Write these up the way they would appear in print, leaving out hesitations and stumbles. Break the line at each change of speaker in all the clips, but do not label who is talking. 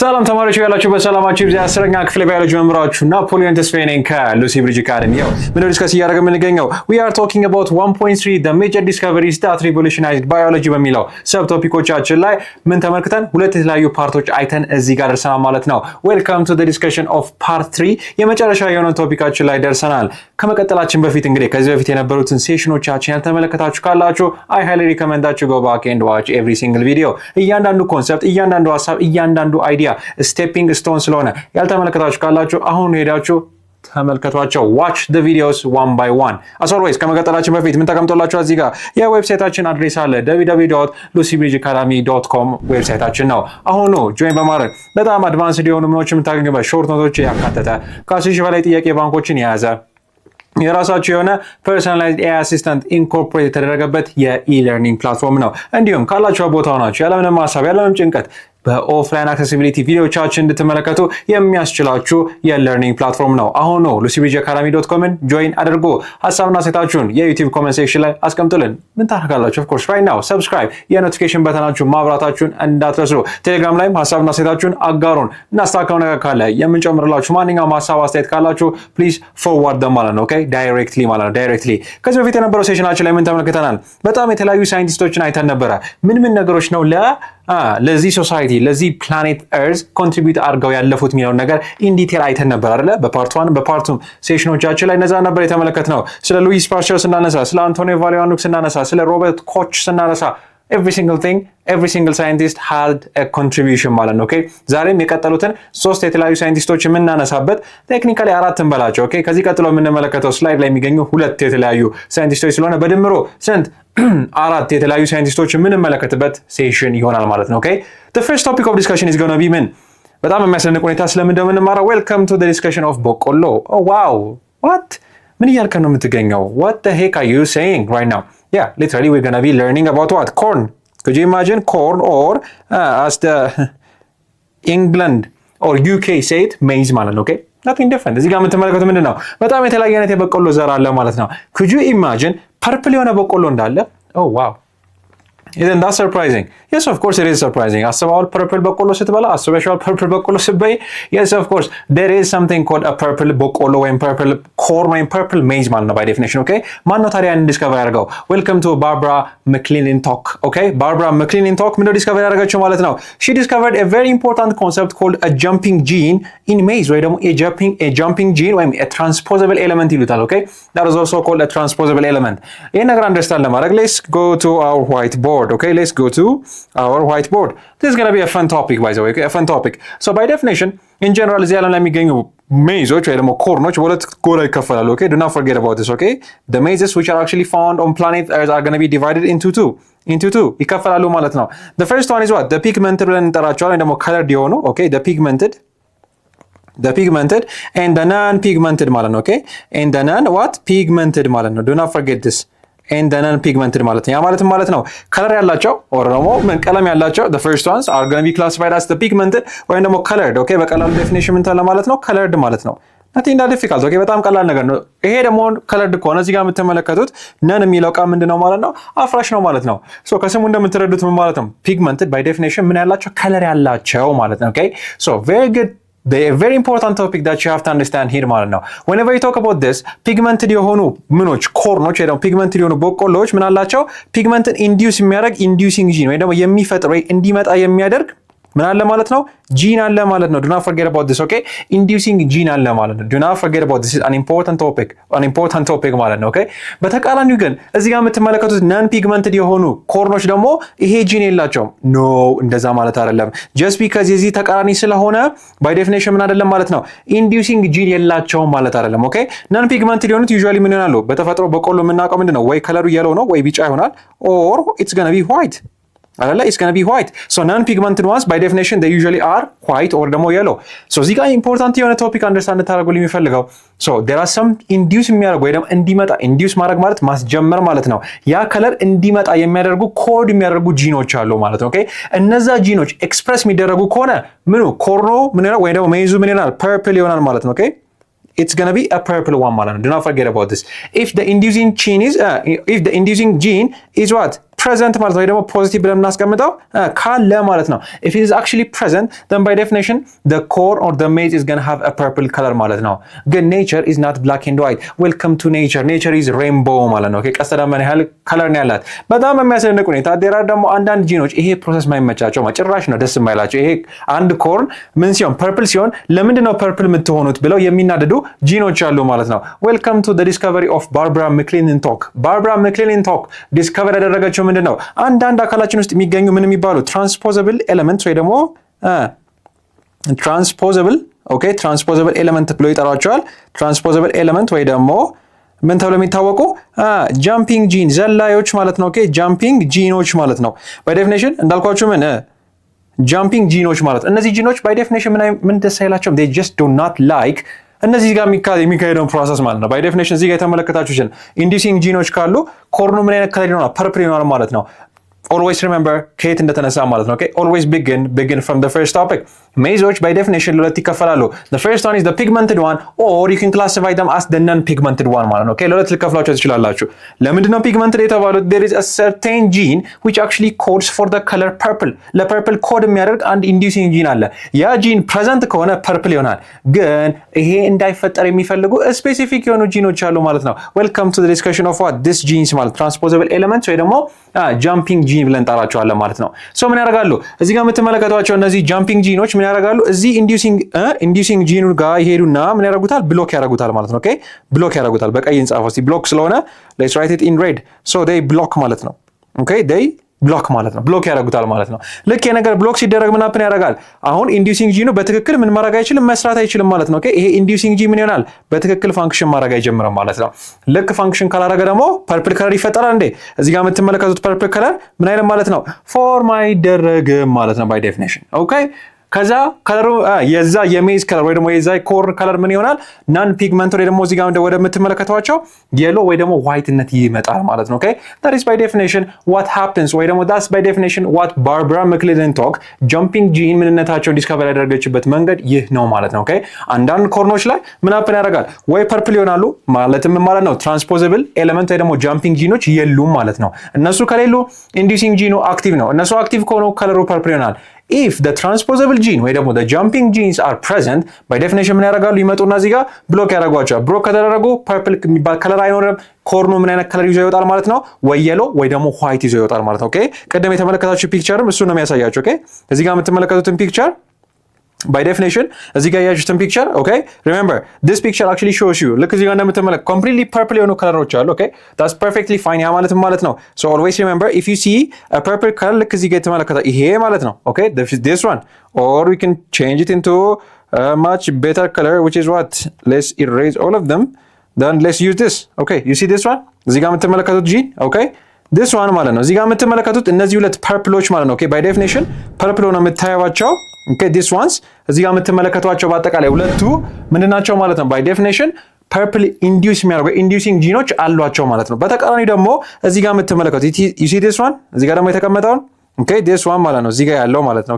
ሰላም ተማሪዎች ያላችሁ በሰላማችሁ ይብዛ። አስረኛ ክፍል ባዮሎጂ መምህራችሁ ናፖሊዮን ተስፋዬ ነኝ ከሉሲ ብሪጅ አካዳሚ። ምን ዲስከስ እያደረግን የምንገኘው we are talking about 1.3 the major discoveries that revolutionized biology በሚለው ሰብ ቶፒኮቻችን ላይ ምን ተመልክተን ሁለት የተለያዩ ፓርቶች አይተን እዚህ ጋር ደርሰናል ማለት ነው። welcome to the discussion of part 3 የመጨረሻ የሆነው ቶፒካችን ላይ ደርሰናል። ከመቀጠላችን በፊት እንግዲህ ከዚህ በፊት የነበሩትን ሴሽኖቻችን ያልተመለከታችሁ ካላችሁ I highly recommend that you go back and watch every single video። እያንዳንዱ ኮንሰፕት፣ እያንዳንዱ ሐሳብ፣ እያንዳንዱ አይዲያ stepping stone ስለሆነ ያልተመለከታችሁ ካላችሁ አሁን ሄዳችሁ ተመልከቷቸው። watch the videos one by one as always። ከመቀጠላችን በፊት ምን ተቀምጦላችሁ እዚህ ጋር የዌብሳይታችን አድሬስ አለ www.lucybridgeacademy.com ዌብሳይታችን ነው። አሁን ጆይን በማድረግ በጣም አድቫንስድ የሆኑ ምኖች የምታገኙበት ሾርት ኖቶች ያካተተ ከ10 ሺህ በላይ ጥያቄ ባንኮችን የያዘ የራሳችሁ የሆነ ፐርሰናላይዝድ ኤአይ አሲስታንት ኢንኮርፖሬት የተደረገበት የኢ-ለርኒንግ ፕላትፎርም ነው። እንዲሁም ካላችሁ ቦታው ናችሁ ያለምንም ሐሳብ ያለምንም ጭንቀት በኦፍላይን አክሰሲቢሊቲ ቪዲዮቻችን እንድትመለከቱ የሚያስችላችሁ የለርኒንግ ፕላትፎርም ነው። አሁን ነው lucybridgeacademy.com-ን ጆይን አድርጎ ሐሳብና አስተያየታችሁን የዩቲዩብ ኮሜንት ሴክሽን ላይ አስቀምጡልን። ምን ታደርጋላችሁ? ኦፍ ኮርስ ራይት ናው ሰብስክራይብ፣ የኖቲፊኬሽን በተናችሁን ማብራታችሁን እንዳትረሱ። ቴሌግራም ላይም ሐሳብና አስተያየታችሁን አጋሩን። እናስተካክለው ነገር ካለ የምንጨምርላችሁ ማንኛውም ሐሳብ አስተያየት ካላችሁ ፕሊዝ ፎርዋርድ ደም ማለት ነው። ኦኬ ዳይሬክትሊ ማለት ነው። ዳይሬክትሊ ከዚህ በፊት የነበረው ሴሽናችን ላይ ምን ተመልክተናል? በጣም የተለያዩ ሳይንቲስቶችን አይተን ነበረ። ምን ነገሮች ነው ለዚህ ሶሳይቲ ለዚህ ፕላኔት ኤርዝ ኮንትሪቢዩት አድርገው ያለፉት የሚለውን ነገር ኢን ዲቴል አይተን ነበር አይደለ? በፓርት 1 በፓርት 2 ሴሽኖቻችን ላይ ነዛ ነበር የተመለከትነው። ስለ ሉዊስ ፓስቸር ስናነሳ፣ ስለ አንቶኒዮ ቫሊያኑክ ስናነሳ፣ ስለ ሮበርት ኮች ስናነሳ every single thing, every single scientist had a contribution ማለት ነው። ኦኬ ዛሬም የቀጠሉትን ሶስት የተለያዩ ሳይንቲስቶች የምናነሳበት ቴክኒካሊ አራት እንበላቸው። ኦኬ ከዚህ ቀጥሎ የምንመለከተው ስላይድ ላይ የሚገኙ ሁለት የተለያዩ ሳይንቲስቶች ስለሆነ በድምሮ ስንት አራት የተለያዩ ሳይንቲስቶች የምንመለከትበት ሴሽን ይሆናል ማለት ነው። ኦኬ the first topic of discussion is going to be ምን በጣም የሚያስደንቅ ሁኔታ ስለምን እንደምንማረው welcome to the discussion of በቆሎ። oh wow what ምን እያልከን ነው የምትገኘው? what the heck are you saying right now? Yeah, literally we're going to be learning about what? Corn. Could you imagine corn or as the England or UK say it, maize ማለት ነው። okay? Nothing different. እዚህ ጋር የምትመለከቱት ምንድን ነው? በጣም የተለያየ አይነት የበቆሎ ዘር አለ ማለት ነው። Could you imagine purple የሆነ በቆሎ እንዳለ? Oh wow. Isn't that surprising? Yes, of course it is surprising. አስበዋል purple በቆሎ ስትበላ? አስበሽዋል purple በቆሎ ስትበይ? Yes, of course. There is something called a purple በቆሎ ወይም purple corn ወይም purple maize ማለት ነው by definition, okay? ማን ነው ታዲያ ዲስከቨር ያደርገው? Welcome to Barbara McClintock, okay? Barbara McClintock ምን ዲስከቨር ያደረገችው ማለት ነው? She discovered a very important concept called a jumping gene in maize ወይ ደግሞ a jumping gene ወይም a transposable element ይሉታል, okay? That is also called a transposable element. ይሄን ነገር አንደርስታንድ ለማድረግ let's go to our whiteboard. Okay, let's go to our whiteboard. This is going to be a fun topic, by the way. Okay, a fun topic. So by definition, in general, እዚህ ዓለም ላይ የሚገኙ ሜዞች ወይ ደግሞ ኮርኖች በሁለት ጎራ ይከፈላሉ። Okay, do not forget about this. Okay, the mazes which are actually found on planet Earth are going to be divided into two ይከፈላሉ ማለት ነው። The first one is what? The pigmented ብለን እንጠራቸዋለን ወይ ደግሞ colored የሆኑ okay, the pigmented and the non-pigmented ማለት ነው። Okay, and the what? Pigmented ማለት ነው. Do not forget this. and the non-pigmented ማለት ነው። ያ ማለት ነው ከለር ያላቸው or ደግሞ ቀለም ያላቸው the first ones are going to be classified as the pigmented ወይም ደግሞ colored. okay በቀላሉ ዴፊኒሽን ምን ተለ ማለት ነው colored ማለት ነው። nothing that difficult. okay በጣም ቀላል ነገር ነው። ይሄ ደግሞ colored ከሆነ እዚህ ጋር የምትመለከቱት none የሚለው ቃል ምንድነው ማለት ነው? አፍራሽ ነው ማለት ነው። so ከስሙ እንደምትረዱት ምን ማለት ነው? pigmented by definition ምን ያላቸው ከለር ያላቸው ማለት ነው። okay so very good. The very important topic that you have to understand here ማለት ነው። Whenever you talk about this, pigmented የሆኑ ምኖች ኮርኖች ወይ ደግሞ pigmented የሆኑ በቆሎዎች ምን አላቸው? pigmented induce የሚያደርግ inducing gene ወይ ደግሞ የሚፈጥር ወይ እንዲመጣ የሚያደርግ ምን አለ ማለት ነው? ጂን አለ ማለት ነው። do not forget about this. okay inducing gene አለ ማለት ነው። do not forget about this. is an important topic ማለት ነው። okay በተቃራኒው ግን እዚህ ጋር የምትመለከቱት non pigmented የሆኑ ኮርኖች ደግሞ ይሄ ጂን የላቸውም። no እንደዛ ማለት አይደለም። just because የዚህ ተቃራኒ ስለሆነ by definition ምን አይደለም ማለት ነው? inducing gene የላቸውም ማለት አይደለም። okay non pigmented የሆኑት usually ምን ይሆናሉ? በተፈጥሮ በቆሎ የምናውቀው ምንድነው? ወይ ከለሩ yellow ነው ወይ ቢጫ ይሆናል or it's going to be white. It's going to be white. So non-pigmented ones by definition they usually are white or ደግሞ yellow. So እዚህ ጋር important የሆነ ቶፒክ አንደርስታንድ ታደርጉልኝ የሚፈልገው so there are some induce የሚያደርጉ ወይ ደግሞ እንዲመጣ induce ማድረግ ማለት ማስጀመር ማለት ነው። ያ ከለር እንዲመጣ የሚያደርጉ ኮድ የሚያደርጉ ጂኖች አሉ ማለት ነው። okay እነዛ ጂኖች ኤክስፕረስ የሚደረጉ ከሆነ ምኑ ኮርኖ ምን ይሆናል ወይ ደግሞ ሜይዙ ምን ይሆናል? purple ይሆናል ማለት ነው። okay it's going to be a purple one ማለት ነው። do not forget about this. If the inducing gene is what? present ማለት ነው ወይ ደግሞ positive ብለን እናስቀምጠው ካለ ማለት ነው if it is actually present then by definition the core or the maze is going to have a purple color ማለት ነው ግን nature is not black and white welcome to nature is rainbow ማለት ነው ቀስተ ደመና ያህል ከለር ነው ያላት በጣም የሚያስደንቅ ሁኔታ ዴራ ደግሞ አንዳንድ ጂኖች ይሄ ፕሮሰስ ማይመቻቸው ጭራሽ ነው ደስ የማይላቸው ይሄ አንድ ኮርን ምን ሲሆን ፐርፕል ሲሆን ለምንድን ነው ፐርፕል የምትሆኑት ብለው የሚናደዱ ጂኖች አሉ ማለት ነው ዌልካም ቱ ዘ ዲስከቨሪ ኦፍ ባርባራ ማክሊንቶክ ባርባራ ማክሊንቶክ ዲስከቨር ያደረገችው ምንድነው አንዳንድ አካላችን ውስጥ የሚገኙ ምን የሚባሉ ትራንስፖዘብል ኤሌመንትስ ወይ ደግሞ ትራንስፖዘብል ኤሌመንት ብሎ ይጠራቸዋል ትራንስፖዘብል ኤሌመንት ወይ ደግሞ ምን ተብሎ የሚታወቁ ጃምፒንግ ጂን ዘላዮች ማለት ነው ጃምፒንግ ጂኖች ማለት ነው ባይ ዴፊኒሽን እንዳልኳችሁ ምን ጃምፒንግ ጂኖች ማለት እነዚህ ጂኖች ባይ ዴፊኒሽን ምን ደስ አይላቸውም they just do not like እነዚህ ጋር የሚካሄደውን ፕሮሰስ ማለት ነው ባይ ዴፊኒሽን እዚህ ጋር የተመለከታችሁ ይችላል ኢንዲዩሲንግ ጂኖች ካሉ ኮርኑ ምን አይነት ከለር ይሆናል ፐርፕል ይሆናል ማለት ነው always remember ከየት እንደተነሳ ማለት ነው always begin from the first topic mazoች by definition ለሁለት ይከፈላሉ the first one is the pigmented one or you can classify them as the non-pigmented one ማለት ነው ለሁለት ልከፍላቸው ትችላላችሁ ለምንድን ነው pigmented የተባሉት there is a certain gene which actually codes for the color purple ለፐርፕል ኮድ የሚያደርግ አንድ inducing gene አለ ያ gene present ከሆነ purple ይሆናል ግን ይሄ እንዳይፈጠር የሚፈልጉ ስፔሲፊክ የሆኑ ጂኖች አሉ ማለት ነው welcome to the discussion of what this genes ማለት transposable elements ወይ ደግሞ jumping gene ብለን ጠራቸዋለን ማለት ነው ሶ ምን ያደርጋሉ እዚህ ጋር የምትመለከቷቸው እነዚህ jumping geneዎች ምን ያደርጋሉ እዚህ inducing gene ጋር ይሄዱና ምን ያደርጉታል ብሎክ ያደርጉታል ማለት ነው ብሎክ ያደርጉታል በቀይ እንጻፈው እስቲ ብሎክ ስለሆነ let's write it in red so they block ማለት ነው they ብሎክ ማለት ነው ብሎክ ያደርጉታል ማለት ነው ልክ የነገር ብሎክ ሲደረግ ምን አፕን ያደርጋል አሁን ኢንዲዩሲንግ ጂኑ በትክክል ምን ማድረግ አይችልም መስራት አይችልም ማለት ነው ይሄ ኢንዲዩሲንግ ጂ ምን ይሆናል በትክክል ፋንክሽን ማድረግ አይጀምርም ማለት ነው ልክ ፋንክሽን ካላደረገ ደግሞ ፐርፕል ከለር ይፈጠራል እንዴ እዚህ ጋር የምትመለከቱት ፐርፕል ከለር ምን አይደለም ማለት ነው ፎርም አይደረግም ማለት ነው ባይ ዴፊኒሽን ከዛ ከለሩ የዛ የሜዝ ከለር ወይ ደግሞ የዛ ኮር ከለር ምን ይሆናል ናን ፒግመንት ወይ ደግሞ እዚህ ጋር ወደ የምትመለከቷቸው የሎ ወይ ደግሞ ዋይትነት ይመጣል ማለት ነው that is by definition what happens ወይ ደግሞ that's by definition what Barbara McClintock jumping gene ምንነታቸውን ዲስከቨር ያደረገችበት መንገድ ይህ ነው ማለት ነው አንዳንድ ኮርኖች ላይ ምን አፕን ያደርጋል ወይ ፐርፕል ይሆናሉ ማለትም ማለት ነው ትራንስፖዘብል ኤሌመንት ወይ ደግሞ ጃምፒንግ ጂኖች የሉም ማለት ነው እነሱ ከሌሉ ኢንዲዩሲንግ ጂኑ አክቲቭ ነው እነሱ አክቲቭ ከሆኑ ከለሩ ፐርፕል ይሆናል if the transposable gene ወይ ደግሞ the jumping genes are present by definition ምን ያደርጋሉ ይመጡና እዚህ ጋር ብሎክ ያደርጓቸዋል ብሎክ ከተደረጉ ፐርፕል የሚባል ከለር አይኖርም ኮርኑ ምን አይነት ከለር ይዞ ይወጣል ማለት ነው ወይ የሎ ወይ ደግሞ ዋይት ይዞ ይወጣል ማለት ነው ቀደም የተመለከታችሁ ፒክቸርም እሱ ነው የሚያሳያችሁ እዚህ ጋር የምትመለከቱትን ፒክቸር by definition እዚህ ጋር ያያችሁትን ፒክቸር remember this picture actually shows you look እዚህ ጋር እንደምትመለከቱ completely purple የሆኑ ከለሮች አሉ that's perfectly fine ያ ማለት ነው so always remember if you see a purple color look እዚህ ጋር የተመለከተው ይሄ ማለት ነው this one or we can change it into a much better color which is what let's erase all of them then let's use this you see this one እዚህ ጋር የምትመለከቱት gene this one ማለት ነው እዚህ ጋር የምትመለከቱት እነዚህ ሁለት ፐርፕሎች ማለት ነው by definition ፐርፕል ነው የምታዩዋቸው this ones እዚህ ጋር የምትመለከቷቸው በአጠቃላይ ሁለቱ ምንድናቸው ማለት ነው by definition purple induce የሚያደርጉ inducing ጂኖች አሏቸው ማለት ነው በተቃራኒ ደግሞ እዚህ ጋር የምትመለከቱት you see this one እዚህ ጋር ደግሞ የተቀመጠውን this one ማለት ነው እዚህ ጋር ያለው ማለት ነው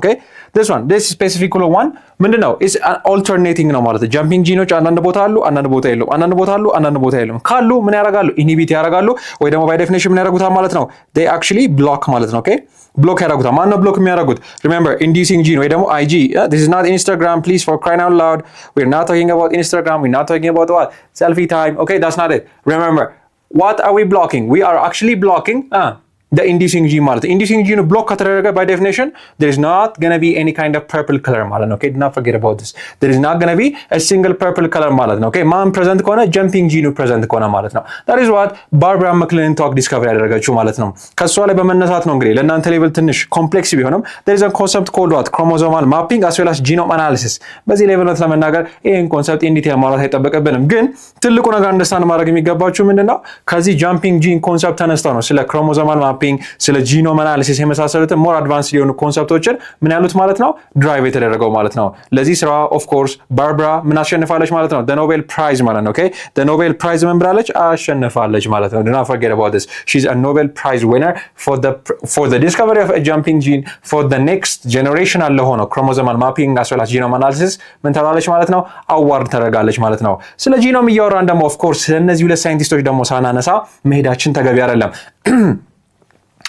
this specific one ምንድነው is alternating ነው ማለት ነው jumping ጂኖች አንዳንድ ቦታ አሉ አንዳንድ ቦታ የሉም አንዳንድ ቦታ አሉ አንዳንድ ቦታ የሉም ካሉ ምን ያደርጋሉ ኢንሂቢት ያደርጋሉ ወይ ደግሞ by definition ምን ያደርጉታል ማለት ነው they actually block ማለት ነው ብሎክ ያደርጉታል ማን ነው ብሎክ የሚያደርጉት remember inducing gene ወይ ደግሞ IG this is not Instagram please for crying out loud we're not talking about Instagram we're not talking about what selfie time that's not it remember what are we blocking we are actually blocking the inducing gene ማለት inducing gene block ከተደረገ by definition there is not going to be any kind of purple color ማለት ነው do not forget about this there is not going to be a single purple color ማለት ነው ማን present ከሆነ jumping gene present ከሆነ ማለት ነው that is what Barbara McClintock discover ያደረገችው ማለት ነው ከሷ ላይ በመነሳት ነው እንግዲህ ለእናንተ ሌቭል ትንሽ ኮምፕሌክስ ቢሆንም there is a concept called what chromosomal mapping as well as genome analysis በዚህ ሌቭል ነው ለመናገር ይሄን ኮንሰፕት ኢን ዲቴል ማለት አይጠበቅብንም ግን ትልቁ ነገር አንደርስታንድ ማድረግ የሚገባችሁ ምንድነው ከዚህ jumping gene ኮንሰፕት ተነስተው ነው ስለ chromosomal mapping ስለ ጂኖም አናሊሲስ የመሳሰሉትን ሞር አድቫንስ ሊሆኑ ኮንሰፕቶችን ምን ያሉት ማለት ነው ድራይቭ የተደረገው ማለት ነው ለዚህ ስራ ኦፍ ኮርስ ባርባራ ምን አሸንፋለች ማለት ነው the Nobel Prize ማለት ነው the Nobel Prize ምን ብላለች አሸንፋለች ማለት ነው do not forget about this she's a Nobel Prize winner for the discovery of a jumping gene for the next generation አለ ሆኖ chromosomal mapping as well as genome analysis ምን ተባለች ማለት ነው አዋርድ ተደረጋለች ማለት ነው ስለ ጂኖም እያወራን ደግሞ ኦፍ ኮርስ እነዚህ ሁለት ሳይንቲስቶች ደግሞ ሳናነሳ መሄዳችን ተገቢ አይደለም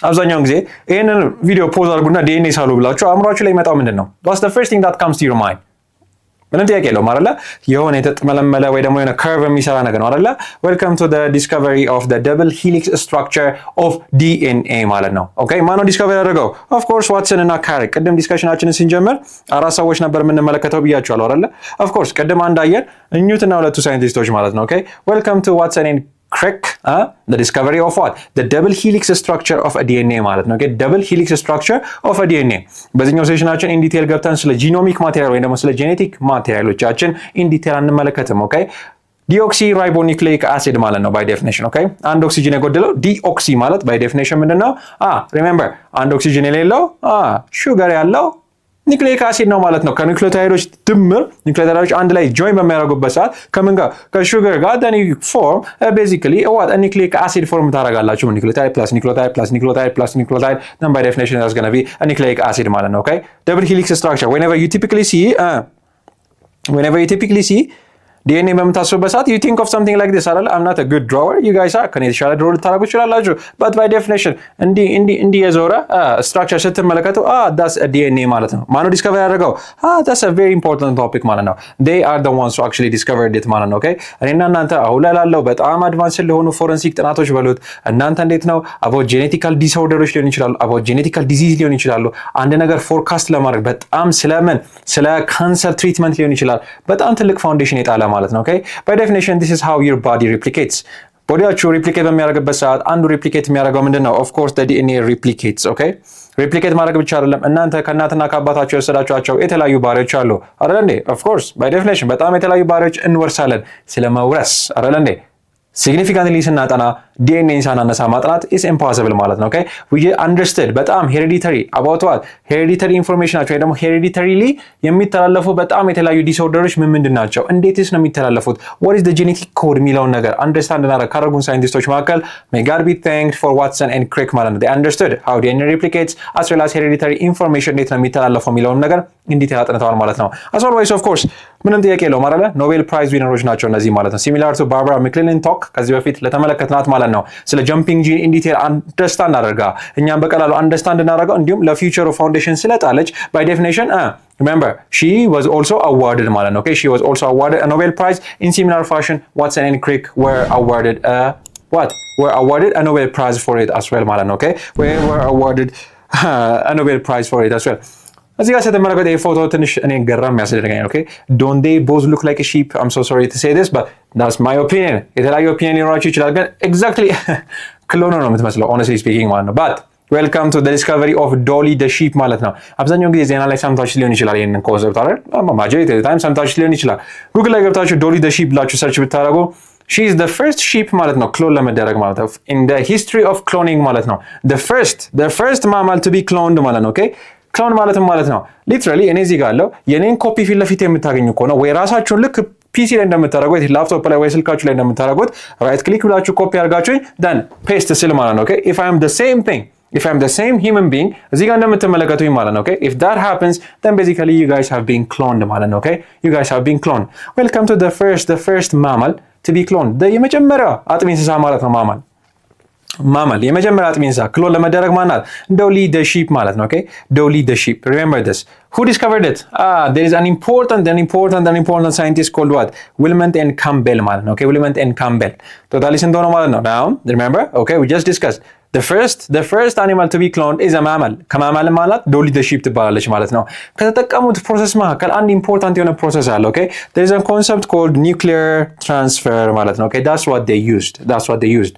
አብዛኛውን ጊዜ ይሄንን ቪዲዮ ፖዝ አድርጉና ዲኤንኤ ሳሉ ብላችሁ አእምሯችሁ ላይ ይመጣው ምንድነው? what's the first thing that comes to your mind? ምንም ጥያቄ የለውም አይደለ? የሆነ የተጥመለመለ ወይ ደግሞ የሆነ ከርቭ የሚሰራ ነገር ነው አይደለ? welcome to the discovery of the double helix structure of DNA ማለት ነው። ኦኬ ማነው ዲስከቨር ያደረገው? of course ዋትሰን እና ካሪክ። ቅድም ዲስከሽናችንን ስንጀምር 4 ሰዎች ነበር የምንመለከተው ብያችኋለሁ አይደለ? of course ቅድም አንዳየን እኙትና ሁለቱ ሳይንቲስቶች ማለት ነው። ኦኬ welcome to ዋትሰን and Crick, the discovery of what? The double helix structure of a DNA ማለት ነው። double helix structure of a DNA በዚህኛው ሴሽናችን ኢን ዲቴል ገብተን ስለ ጂኖሚክ ማቴሪያል ወይ ደግሞ ስለ ጄኔቲክ ማቴሪያሎቻችን ኢን ዲቴል አንመለከትም። ኦኬ ዲኦክሲ ራይቦኒክሌይክ አሲድ ማለት ነው ባይ ዴፊኒሽን። ኦኬ አንድ ኦክሲጅን የጎደለው ዲኦክሲ ማለት ባይ ዴፊኒሽን ምንድነው? ሪሜምበር አንድ ኦክሲጅን የሌለው ሹገር ያለው ኒክሌይክ አሲድ ነው ማለት ነው። ከኒክሌዮታይዶች ድምር ኒክሌዮታይዶች አንድ ላይ ጆይን በሚያደርጉበት ሰዓት ከምን ጋር ከሹገር ጋር then you form basically what a nucleic acid form ታደርጋላችሁ። ኒክሌዮታይድ ፕላስ ኒክሌዮታይድ ፕላስ ኒክሌዮታይድ ፕላስ ኒክሌዮታይድ then by definition that's going to be a nucleic acid ማለት ነው። okay double helix structure whenever you typically see DNA በምታስቡበት ሰዓት you think of something like this አይደል? I'm not a good drawer, you guys are ከኔ የተሻለ ድሮ ልታደርጉ ይችላላችሁ but by definition እንዲህ የዞረ structure ስትመለከቱ that's a DNA ማለት ነው። ማነው ዲስከቨር ያደረገው? that's a very important topic ማለት ነው። they are the ones who actually discovered it ማለት ነው። okay እኔና እናንተ አሁን ላይ ላለው በጣም አድቫንስ ለሆኑ ፎረንሲክ ጥናቶች በሉት እናንተ እንዴት ነው about genetical disorders ሊሆን ይችላሉ about genetical disease ሊሆን ይችላሉ አንድ ነገር ፎርካስት ለማድረግ በጣም ስለ ካንሰር ትሪትመንት ሊሆን ይችላል በጣም ትልቅ ፋውንዴሽን የጣለ ማለት ነው። okay by definition this is how your body replicates ቦዲያችሁ ሪፕሊኬት በሚያደርግበት ሰዓት አንዱ ሪፕሊኬት የሚያደርገው ምንድነው? of course the DNA replicates okay ሪፕሊኬት ማድረግ ብቻ አይደለም እናንተ ከእናትና ከአባታችሁ የወሰዳችኋቸው የተለያዩ ባህሪዎች አሉ አይደል እንዴ? of course by definition በጣም የተለያዩ ባህሪዎች እንወርሳለን ስለመውረስ አይደል እንዴ? significantly ስናጠና DNA ሳናነሳ ማጥናት is impossible ማለት ነው። okay we understood በጣም hereditary about what hereditary information ናቸው ወይ ደግሞ hereditarily የሚተላለፉ በጣም የተለያዩ ዲስኦርደሮች ምንድን ናቸው እንዴትስ ነው የሚተላለፉት what is the genetic code የሚለውን ነገር አንደርስታንድ ካደረጉን ሳይንቲስቶች መካከል may God be thanked for Watson and Crick ማለት ነው። they understood how DNA replicates as well as hereditary information እንዴት ነው የሚተላለፈው የሚለውን ነገር እንዲቴል አጥንተዋል ማለት ነው። as always of course ምንም ጥያቄ የለውም አይደል? ኖቤል ፕራይዝ ዊነሮች ናቸው እነዚህ ማለት ነው። similar to Barbara McClellan-Tock ከዚህ በፊት ለተመለከትናት ማለት ነው ስለ ጀምፒንግ ጂን ኢን ዲቴል አንደርስታንድ አድርጋ እኛም በቀላሉ አንደርስታንድ እናደርገው እንዲሁም ለፊውቸር ፋውንዴሽን ስለጣለች by definition remember she was also awarded ማለት ነው። okay she was also awarded a Nobel Prize in similar fashion Watson and Crick were awarded a Nobel Prize for it as well ማለት ነው። okay were awarded a Nobel Prize for it as well እዚህ ጋር ስትመለከቱ የፎቶ ትንሽ እኔ ገራም ያስደርገኝ ኦኬ don't they both look like a sheep I'm so sorry to say this but that's my opinion የተለያዩ ኦፒኒየን ሊኖራችሁ ይችላል ግን exactly ክሎን ነው የምትመስለው honestly speaking ማለት ነው but welcome to the discovery of Dolly the sheep ማለት ነው። አብዛኛውን ጊዜ ዜና ላይ ሰምታችሁ ሊሆን ይችላል ይሄንን ኮንሰፕት አይደል? majority of the time ሰምታችሁ ሊሆን ይችላል ጉግል ላይ ገብታችሁ Dolly the sheep ብላችሁ ሰርች ብታደርጉ she is the first sheep ማለት ነው ክሎን ለመደረግ ማለት ነው in the history of cloning ማለት ነው the first mammal to be cloned ማለት ነው። okay ክሎን ማለት ነው ሊትራሊ እኔ እዚህ ጋር አለው የኔን ኮፒ ፊት ለፊት የምታገኙ ከሆነ ወይ ራሳችሁን ልክ ፒሲ ላይ እንደምታደርጉት ላፕቶፕ ላይ ወይ ስልካችሁ ላይ እንደምታደርጉት ራይት ክሊክ ብላችሁ ኮፒ አድርጋችሁ then paste ስል ማለት ነው። okay if I am the same thing if I am the same human being እዚህ ጋር እንደምትመለከቱኝ ማለት ነው። okay if that happens then basically you guys have been cloned ማለት ነው። okay you guys have been cloned welcome to the first mammal to be cloned የመጀመሪያው አጥቢ እንስሳ ማለት ነው ማማል የመጀመሪያ አጥቢ እንስሳ ክሎን ለመደረግ ማናት ዶሊ the sheep ማለት ነው። okay Dolly the sheep remember this who discovered it there is an important scientist called what Wilmot and Campbell ማለት ነው። okay Wilmot and Campbell ቶታሊ ስንት ሆነ ማለት ነው now remember okay we just discussed the first animal to be cloned is a mammal ከማማል ማለት Dolly the sheep ትባላለች ማለት ነው። ከተጠቀሙት ፕሮሰስ መካከል አንድ ኢምፖርታንት የሆነ ፕሮሰስ አለ okay there is a concept called nuclear transfer ማለት ነው። okay that's what they used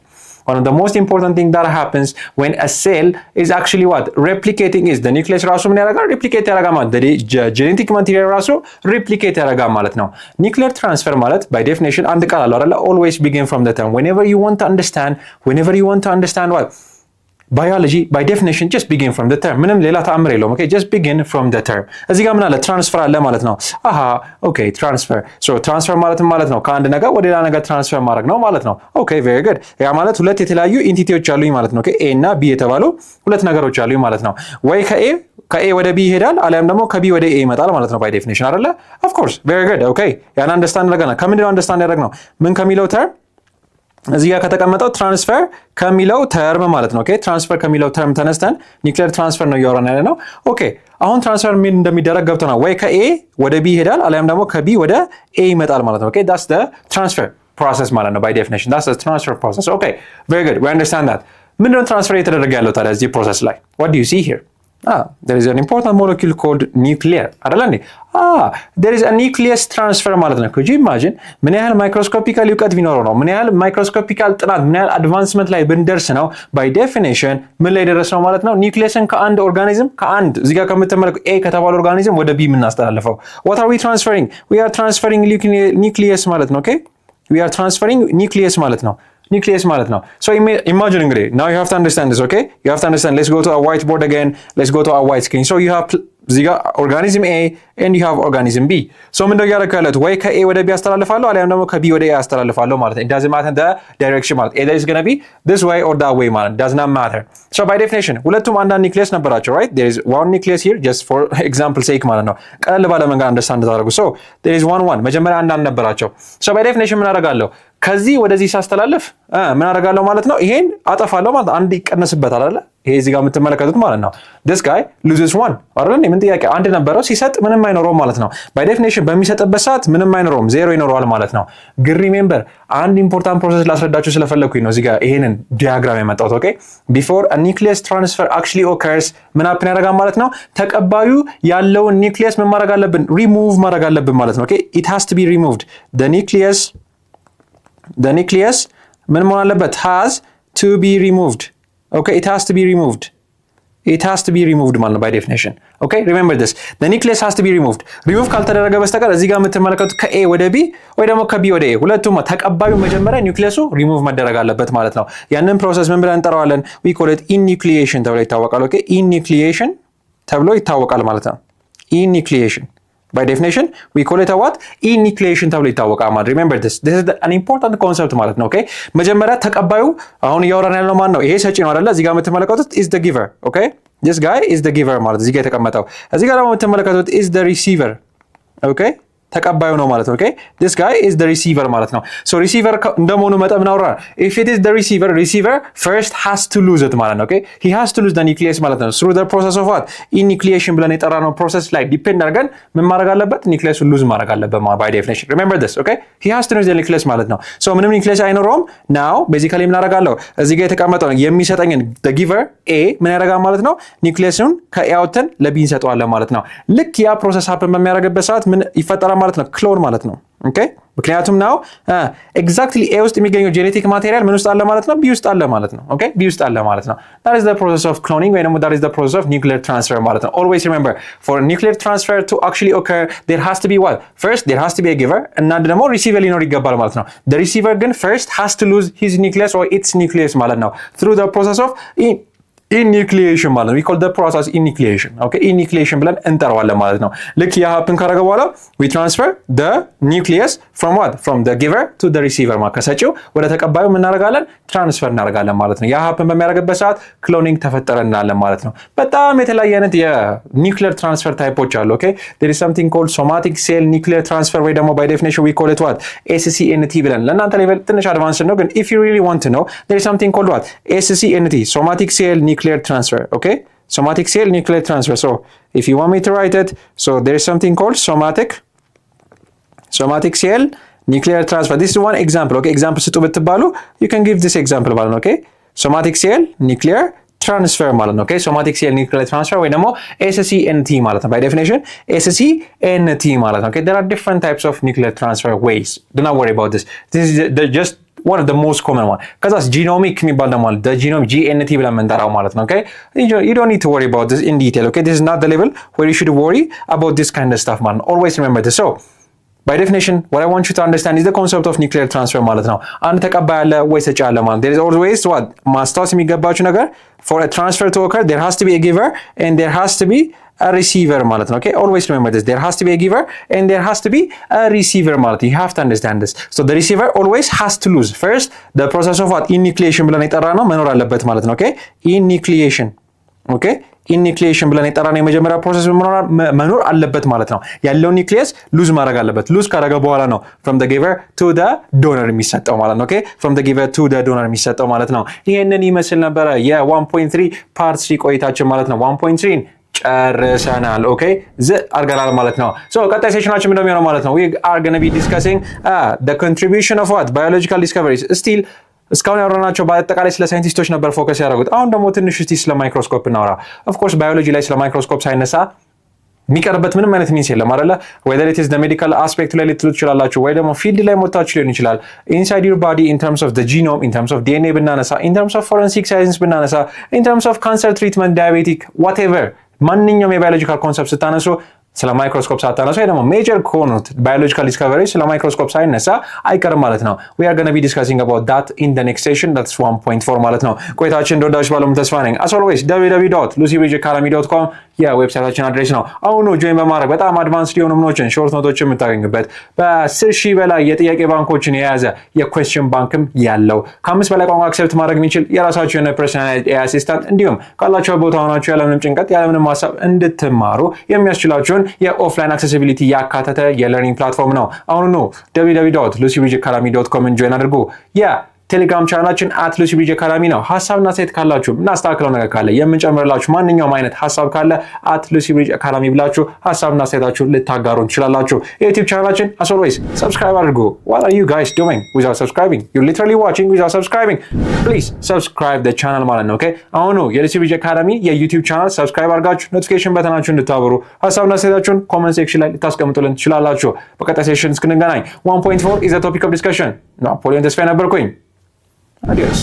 one of the most important thing that happens when a cell is actually what replicating is the nucleus ራሱ ምን ያደርጋል replicate ያደርጋል ማለት the genetic material ራሱ replicate ያደርጋል ማለት ነው። nuclear transfer ማለት by definition አንድ ቃል አለው አይደል always begin from the term whenever you want to understand what biology by definition just begin from the term ምንም ሌላ ተአምር የለውም okay just begin from the term እዚህ ጋር ምን አለ ትራንስፈር አለ ማለት ነው። okay transfer so transfer ማለት ነው ከአንድ ነገር ወደ ሌላ ነገር ትራንስፈር ማድረግ ነው ማለት ነው። okay very good ያ ማለት ሁለት የተለያዩ ኢንቲቲዎች አሉኝ ማለት ነው። okay a እና b የተባሉ ሁለት ነገሮች አሉኝ ማለት ነው። ወይ ከa ወደ b ይሄዳል አሊያም ደግሞ ከb ወደ a ይመጣል ማለት ነው by definition አይደለ? of course very good okay ያን አንደርስታንድ አደረግና ከምንድነው አንደርስታንድ ያደረግነው ምን ከሚለው ተርም እዚህ ጋር ከተቀመጠው ትራንስፈር ከሚለው ተርም ማለት ነው። ኦኬ ትራንስፈር ከሚለው ተርም ተነስተን ኒውክሊየር ትራንስፈር ነው እያወራን ያለ ነው። ኦኬ አሁን ትራንስፈር ምን እንደሚደረግ ገብቶናል። ወይ ከኤ ወደ ቢ ይሄዳል አሊያም ደግሞ ከቢ ወደ ኤ ይመጣል ማለት ነው። ኦኬ ዳትስ ዘ ትራንስፈር ፕሮሰስ ማለት ነው። ባይ ዴፊኒሽን ዳትስ ዘ ትራንስፈር ፕሮሰስ። ኦኬ ቬሪ ጉድ ዊ አንደርስታንድ ዳት። ምንድነው ትራንስፈር እየተደረገ ያለው ታዲያ እዚህ ፕሮሰስ ላይ? what do you see here? There is an important molecule called nuclear አይደል እንዴ? there is a nucleus transfer ማለት ነው። could you imagine ምን ያህል ማይክሮስኮፒካል እውቀት ቢኖረው ነው፣ ምን ያህል ማይክሮስኮፒካል ጥናት፣ ምን ያህል አድቫንስመንት ላይ ብንደርስ ነው by definition ምን ላይ ደረስ ነው ማለት ነው? ኒውክሊየስን ከአንድ ኦርጋኒዝም ከአንድ እዚህ ጋር ከምትመለከቱ ኤ ከተባለ ኦርጋኒዝም ወደ ቢ የምናስተላልፈው what are we transferring? we are transferring nucleus ማለት ነው። okay we are transferring nucleus ማለት ነው። nucleus ማለት ነው። so imagine እንግዲህ now you have to understand this. okay you have to understand. let's go to a whiteboard again. let's go to a white screen. so you have እዚህ ጋር ኦርጋኒዝም ኤ and you have organism B. so ምንድነው እያደረኩ ያለሁት? ወይ ከኤ ወደ ቢ አስተላልፋለሁ አሊያም ደግሞ ከቢ ወደ ኤ አስተላልፋለሁ ማለት ነው። it doesn't matter the direction ማለት either is going to be this way or that way ማለት does not matter. so by definition ሁለቱም አንዳንድ ኒውክሊየስ ነበራቸው right? there is one nucleus here just for example sake ማለት ነው። ቀለል ባለ መንገድ አንደርስታንድ ታደርጉ። so there is one መጀመሪያ አንዳንድ ነበራቸው። so by definition ምን አደርጋለሁ? ከዚህ ወደዚህ ሳስተላልፍ ምን አደርጋለሁ ማለት ነው? ይሄን አጠፋለሁ ማለት አንድ ይቀነስበታል አይደለ? ይሄ እዚህ ጋር የምትመለከቱት ማለት ነው። this guy loses one አይደል? ምን ጥያቄ አንድ ነበረው ሲሰጥ ምንም አይኖረውም ማለት ነው። by definition በሚሰጥበት ሰዓት ምንም አይኖረውም ዜሮ ይኖረዋል ማለት ነው። ግን ሪሜምበር አንድ ኢምፖርታንት ፕሮሰስ ላስረዳችሁ ስለፈለኩኝ ነው እዚህ ጋር ይሄንን ዲያግራም ያመጣሁት። ኦኬ before a nucleus transfer actually occurs ምን አፕን ያደርጋል ማለት ነው? ተቀባዩ ያለውን ኒውክሊየስ ምን ማድረግ አለብን? ሪሙቭ ማድረግ አለብን ማለት ነው። ኦኬ it has to be removed. the nucleus ምን መሆን አለበት? has to be removed. okay it has to be removed. it has to be removed ማለት ነው by definition. okay remember this. the nucleus has to be removed. remove ካልተደረገ በስተቀር እዚህ ጋር የምትመለከቱት ከኤ ወደ ቢ ወይ ደግሞ ከቢ ወደ ኤ ሁለቱም ተቀባዩ መጀመሪያ ኒውክሊየሱ ሪሙቭ መደረግ አለበት ማለት ነው። ያንን ፕሮሰስ ምን ብለን እንጠራዋለን? we call it enucleation ተብሎ ይታወቃል። okay enucleation ተብሎ ይታወቃል ማለት ነው። enucleation by definition we call it a what? enucleation ተብሎ ይታወቃል ማለት remember this is an important concept ማለት ነው። okay መጀመሪያ ተቀባዩ አሁን እያወራን ያለው ማን ነው? ይሄ ሰጪ ነው አይደለ? እዚህ ጋር የምትመለከቱት is the giver. okay this guy is the giver ማለት እዚህ ጋር የተቀመጠው። እዚህ ጋር ደግሞ የምትመለከቱት is the receiver. okay ተቀባዩ ነው ማለት ነው። okay this guy is the receiver ማለት ነው። so receiver እንደመሆኑ መጠን ምን አወራ? if it is the receiver first has to lose it ማለት ነው። okay he has to lose the nucleus ማለት ነው through the process of what? enucleation ብለን የጠራነው ፕሮሰስ ላይ ዲፔንድ አድርገን ምን ማድረግ አለበት? ኒውክሊየሱን ሉዝ ማድረግ አለበት by definition. remember this. okay he has to lose the nucleus ማለት ነው። so ምንም ኒውክሊየስ አይኖረውም። now basically ምን አደርጋለሁ? እዚህ ጋር የተቀመጠው የሚሰጠኝን the giver a ምን ያደርጋል ማለት ነው? ኒውክሊየሱን ከኤ አውጥተን ለቢ እንሰጠዋለን ማለት ነው። ልክ ያ ፕሮሰስ ሀፕን በሚያደርግበት ሰዓት ምን ይፈጠራል ማለት ነው? ክሎን ማለት ነው። ኦኬ ምክንያቱም ናው ኤግዛክትሊ ኤ ውስጥ የሚገኘው ጄኔቲክ ማቴሪያል ምን ውስጥ አለ ማለት ነው? ቢ ውስጥ አለ ማለት ነው። ኦኬ ቢ ውስጥ አለ ማለት ነው። that is the process of cloning ወይ ደግሞ that is the process of nuclear transfer ማለት ነው። always remember for nuclear transfer to actually occur there has to be what? first there has to be a giver እና ደግሞ receiver ሊኖር ይገባል ማለት ነው። the receiver ግን first has to lose his nucleus or its nucleus ማለት ነው through the process of enucleation ማለት ነው። we call the process enucleation. okay enucleation ብለን እንጠራዋለን ማለት ነው። ልክ ያ happen ካደረገ በኋላ we transfer the nucleus from what? from the giver to the receiver ማለት ከሰጪው ወደ ተቀባዩ ምን እናደርጋለን? ትራንስፈር እናደርጋለን ማለት ነው። ያ happen በሚያደርግበት ሰዓት ክሎኒንግ ተፈጠረ እንላለን ማለት ነው። በጣም የተለያየ አይነት የኒውክሊየር ትራንስፈር ታይፖች አሉ። okay there is something called somatic cell nuclear transfer ወይ ደግሞ by definition we call it what? SCNT ብለን ለእናንተ ሌቭል ትንሽ አድቫንስ ነው ግን if you really want to know there is something called what? SCNT somatic cell nuclear transfer. okay somatic cell nuclear transfer. so if you want me to write it, so there is something called somatic cell nuclear transfer. this is one example. okay example ስጡ ብትባሉ you can give this example ማለት ነው። okay somatic cell nuclear transfer ማለት ነው። okay somatic cell nuclear transfer ወይ ደግሞ SCNT ማለት ነው by definition SCNT ማለት ነው። okay there are different types of nuclear transfer ways. do not worry about this. this is just one of the most common one. ከዛስ ጂኖሚክ የሚባል ደግሞ አለ። the genome GNT ብለን የምንጠራው ማለት ነው። okay you don't need to worry about this in detail. okay this is not the level where you should worry about this kind of stuff man. always remember this. so by definition what I want you to understand is the concept of nuclear transfer ማለት ነው። አንድ ተቀባይ አለ ወይ ሰጪ አለ ማለት there is always what? ማስታወስ የሚገባችሁ ነገር for a transfer to occur there has to be a giver and there has to be a receiver ማለት ነው። okay always remember this. there has to be a giver and there has to be a receiver ማለት you have to understand this. so the receiver always has to lose first the process of what? enucleation ብለን የጠራ ነው መኖር አለበት ማለት ነው። okay enucleation. okay ኢኒክሊዬሽን ብለን የጠራነው የመጀመሪያ ፕሮሰስ መኖር አለበት ማለት ነው። ያለው ኒክሊየስ ሉዝ ማድረግ አለበት። ሉዝ ካደረገ በኋላ ነው from the giver to the donor የሚሰጠው ማለት ነው። ኦኬ from the giver to the donor የሚሰጠው ማለት ነው። ይሄንን ይመስል ነበረ የ1.3 ፓርት 3 ቆይታችን ማለት ነው። 1.3 ጨርሰናል። ኦኬ አድርገናል ማለት ነው። ቀጣይ ሴሽናችን ምንድነው የሚሆነው ማለት ነው? we are going to be discussing the contribution of what biological discoveries still እስካሁን ያወራናቸው በአጠቃላይ ስለ ሳይንቲስቶች ነበር ፎከስ ያደረጉት። አሁን ደግሞ ትንሽ እስቲ ስለ ማይክሮስኮፕ እናወራ። ኦፍ ኮርስ ባዮሎጂ ላይ ስለ ማይክሮስኮፕ ሳይነሳ የሚቀርበት ምንም አይነት ሚንስ የለም አይደለ? whether it is the medical aspect ላይ ልትሉ ትችላላችሁ ወይ ደግሞ ፊልድ ላይ ሞታችሁ ሊሆን ይችላል። inside your body in terms of the genome, in terms of DNA ብናነሳ፣ in terms of forensic science ብናነሳ፣ in terms of cancer treatment, diabetic whatever ማንኛውም የባዮሎጂካል ኮንሰፕት ስታነሱ ስለ ማይክሮስኮፕ ሳታነሱ ወይ ደግሞ ሜጀር ከሆኑት ባዮሎጂካል ዲስከቨሪ ስለ ማይክሮስኮፕ ሳይነሳ አይቀርም ማለት ነው። we are going to be discussing about that in the next session. that's 1.4 ማለት ነው። ቆይታችን እንደወዳችሁ ባለሙ ተስፋ ነኝ። as always www.lucybridgeacademy.com የዌብሳይታችን አድሬስ ነው። አሁኑ ጆይን በማድረግ በጣም አድቫንስድ የሆኑ ምኖችን ሾርት ኖቶችን የምታገኙበት በ10,000 በላይ የጥያቄ ባንኮችን የያዘ የኩዌስችን ባንክም ያለው ከ5 በላይ ቋንቋ አክሰፕት ማድረግ የሚችል የራሳችሁ የሆነ ፐርሰናላይዝድ ኤአይ አሲስታንት እንዲሁም ካላችሁ ቦታ ሆናችሁ ያለምንም ጭንቀት ያለምንም ሀሳብ እንድትማሩ የሚያስችላችሁን የኦፍላይን አክሴሲቢሊቲ ያካተተ የለርኒንግ ፕላትፎርም ነው። አሁኑ www.lucybridgeacademy.com ጆይን አድርጉ። ቴሌግራም ቻናላችን @lucybridgeacademy ነው። ሀሳብና አስተያየት ካላችሁ እናስተካክለው ነገር ካለ የምንጨምርላችሁ ማንኛውም አይነት ሀሳብ ካለ @lucybridgeacademy ብላችሁ ሀሳብና አስተያየታችሁ ልታጋሩ ትችላላችሁ። የዩቲዩብ ቻናላችን as always ሰብስክራይብ አድርጉ። what are you guys doing without subscribing? you're literally watching without subscribing. please subscribe the channel ማለት ነው። ኦኬ አሁኑ የሉሲ ብሪጅ አካዳሚ የዩቲዩብ ቻናል ሰብስክራይብ አድርጋችሁ ኖቲፊኬሽን በተናችሁ እንድታበሩ ሀሳብና አስተያየታችሁን ኮሜንት ሴክሽን ላይ ልታስቀምጡልን ትችላላችሁ። በቀጣይ ሴሽን እስክንገናኝ 1.4 is a topic of discussion. ናፖሊዮን ተስፋዬ ነበርኩኝ። Adiós.